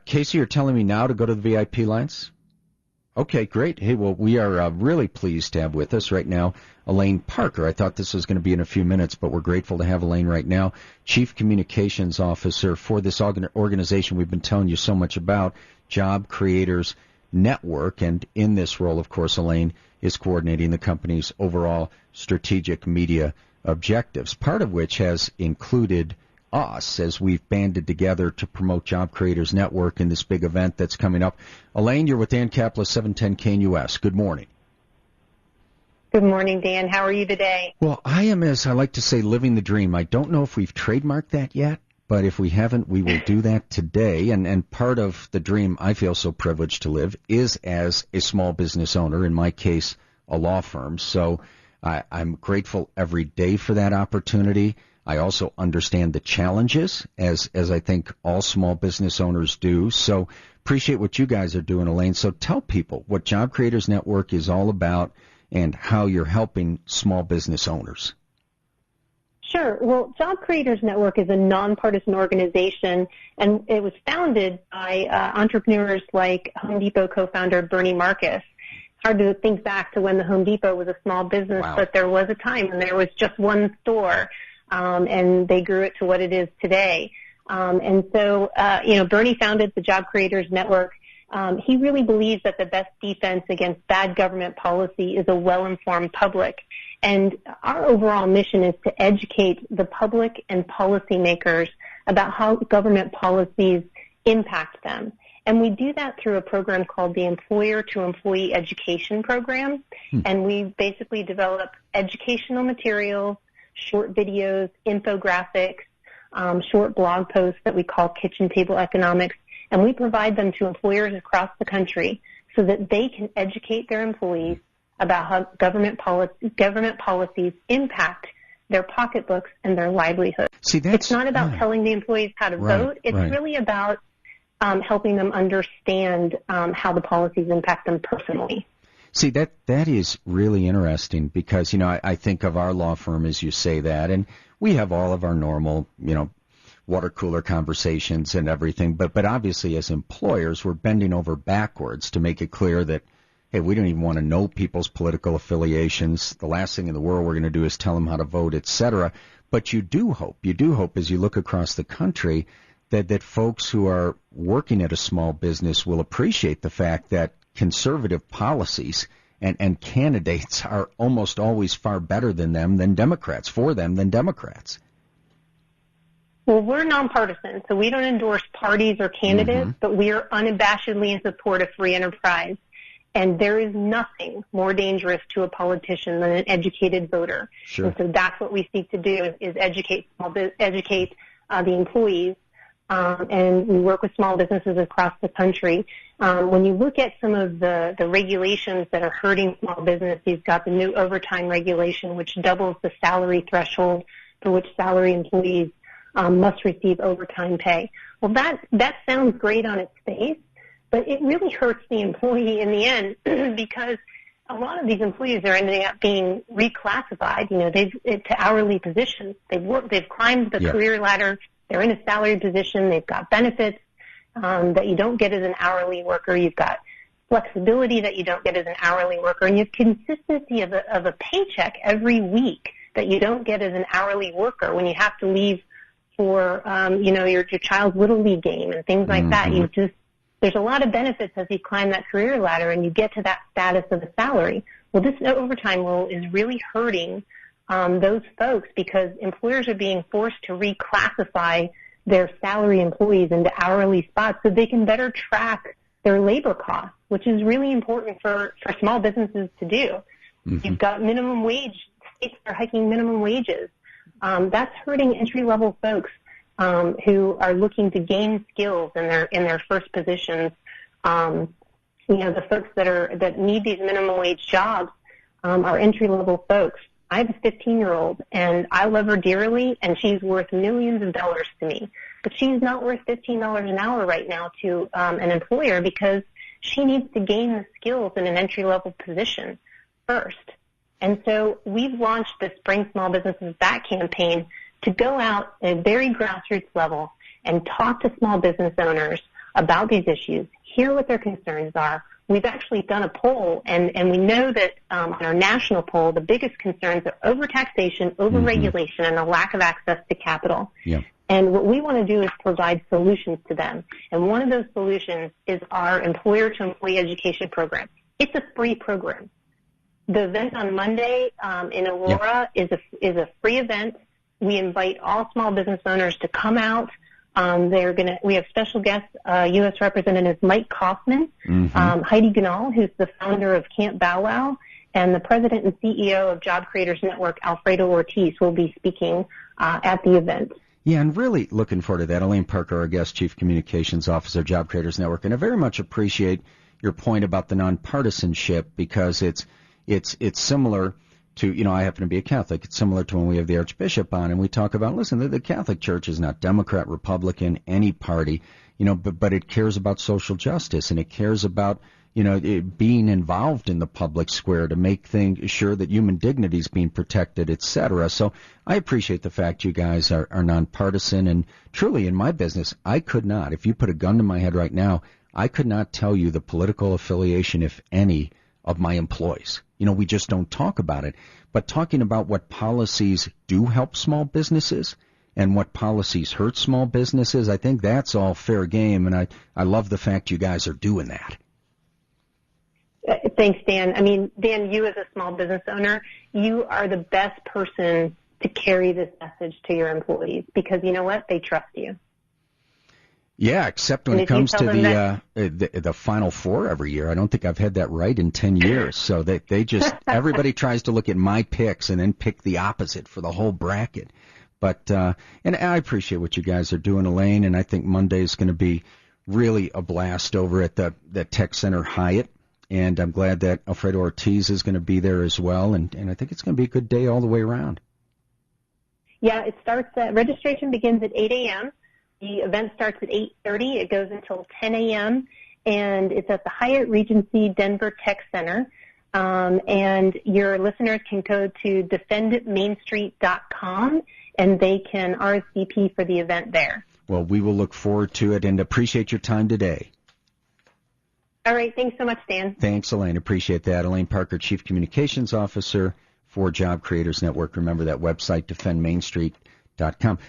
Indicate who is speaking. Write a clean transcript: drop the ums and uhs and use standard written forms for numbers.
Speaker 1: Casey, you're telling me now to go to the VIP lines? Okay, great. Hey, well, we are really pleased to have with us right now Elaine Parker. I thought this was going to be in a few minutes, but we're grateful to have Elaine right now, Chief Communications Officer for this organization we've been telling you so much about, Job Creators Network. And in this role, of course, Elaine is coordinating the company's overall strategic media objectives, part of which has included us as we've banded together to promote Job Creators Network in this big event that's coming up. Elaine, you're with Dan Caplis, 710 KNUS. Good morning.
Speaker 2: Good morning, Dan. How are you today?
Speaker 1: Well, I am, as I like to say, living the dream. I don't know if we've trademarked that yet, but if we haven't, we will do that today. And part of the dream I feel so privileged to live is as a small business owner, in my case, a law firm. So I'm grateful every day for that opportunity. I also understand the challenges, as I think all small business owners do. So appreciate what you guys are doing, Elaine. So tell people what Job Creators Network is all about and how you're helping small business owners.
Speaker 2: Sure. Well, Job Creators Network is a nonpartisan organization, and it was founded by entrepreneurs like Home Depot co-founder Bernie Marcus. It's hard to think back to when the Home Depot was a small business, wow. But there was a time when there was just one store. And they grew it to what it is today. And so, Bernie founded the Job Creators Network. He really believes that the best defense against bad government policy is a well-informed public. And our overall mission is to educate the public and policymakers about how government policies impact them. And we do that through a program called the Employer to Employee Education Program. And we basically develop educational materials, short videos, infographics, short blog posts that we call kitchen table economics, and we provide them to employers across the country so that they can educate their employees about how government policies impact their pocketbooks and their livelihood.
Speaker 1: See,
Speaker 2: it's not about telling the employees how to vote. It's really about helping them understand how the policies impact them personally.
Speaker 1: See, that is really interesting because, I think of our law firm as you say that, and we have all of our normal, water cooler conversations and everything, but obviously as employers, we're bending over backwards to make it clear that, hey, we don't even want to know people's political affiliations. The last thing in the world we're going to do is tell them how to vote, et cetera. But you do hope as you look across the country that folks who are working at a small business will appreciate the fact that conservative policies and candidates are almost always far better than Democrats, for them than Democrats.
Speaker 2: Well, we're nonpartisan, so we don't endorse parties or candidates, but we are unabashedly in support of free enterprise. And there is nothing more dangerous to a politician than an educated voter.
Speaker 1: Sure.
Speaker 2: And so that's what we seek to do is educate the employees. And we work with small businesses across the country. When you look at some of the regulations that are hurting small business, you've got the new overtime regulation, which doubles the salary threshold for which salary employees must receive overtime pay. Well, that sounds great on its face, but it really hurts the employee in the end because a lot of these employees are ending up being reclassified, to hourly positions. They've climbed the career ladder. They're in a salary position. They've got benefits that you don't get as an hourly worker. You've got flexibility that you don't get as an hourly worker. And you have consistency of a paycheck every week that you don't get as an hourly worker when you have to leave for, your child's Little League game and things like that. There's a lot of benefits as you climb that career ladder and you get to that status of a salary. Well, this overtime rule is really hurting those folks because employers are being forced to reclassify their salary employees into hourly spots so they can better track their labor costs, which is really important for small businesses to do. You've got minimum wage. States are hiking minimum wages. That's hurting entry-level folks who are looking to gain skills in their first positions. The folks that need these minimum wage jobs are entry-level folks. I have a 15-year-old, and I love her dearly, and she's worth millions of dollars to me. But she's not worth $15 an hour right now to an employer because she needs to gain the skills in an entry-level position first. And so we've launched this Bring Small Businesses Back campaign to go out at a very grassroots level and talk to small business owners about these issues, hear what their concerns are. We've actually done a poll, and we know that in our national poll, the biggest concerns are overtaxation, overregulation, and a lack of access to capital.
Speaker 1: Yeah.
Speaker 2: And what we want to do is provide solutions to them. And one of those solutions is our employer-to-employee education program. It's a free program. The event on Monday in Aurora is a free event. We invite all small business owners to come out. We have special guests, U.S. Representative Mike Kaufman, Heidi Gnall, who's the founder of Camp Bow Wow, and the president and CEO of Job Creators Network, Alfredo Ortiz, will be speaking at the event.
Speaker 1: Yeah, and really looking forward to that. Elaine Parker, our guest, Chief Communications Officer, Job Creators Network, and I very much appreciate your point about the nonpartisanship, because it's similar to, I happen to be a Catholic. It's similar to when we have the Archbishop on and we talk about, listen, the Catholic Church is not Democrat, Republican, any party, but it cares about social justice, and it cares about, being involved in the public square to make sure that human dignity is being protected, et cetera. So I appreciate the fact you guys are nonpartisan, and truly in my business, I could not, if you put a gun to my head right now, I could not tell you the political affiliation, if any, of my employees. We just don't talk about it. But talking about what policies do help small businesses and what policies hurt small businesses, I think that's all fair game, and I love the fact you guys are doing that.
Speaker 2: Thanks, Dan. I mean, Dan, you as a small business owner, you are the best person to carry this message to your employees, because you know what? They trust you. Yeah,
Speaker 1: except when it comes to the Final Four every year. I don't think I've had that right in 10 years. So they just everybody tries to look at my picks and then pick the opposite for the whole bracket. But and I appreciate what you guys are doing, Elaine, and I think Monday is going to be really a blast over at the Tech Center Hyatt. And I'm glad that Alfredo Ortiz is going to be there as well. And I think it's going to be a good day all the way around.
Speaker 2: Yeah, registration begins at 8 a.m. The event starts at 8:30. It goes until 10 a.m., and it's at the Hyatt Regency Denver Tech Center. And your listeners can go to defendmainstreet.com, and they can RSVP for the event there.
Speaker 1: Well, we will look forward to it and appreciate your time today.
Speaker 2: All right. Thanks so much, Dan.
Speaker 1: Thanks, Elaine. Appreciate that. Elaine Parker, Chief Communications Officer for Job Creators Network. Remember that website, defendmainstreet.com.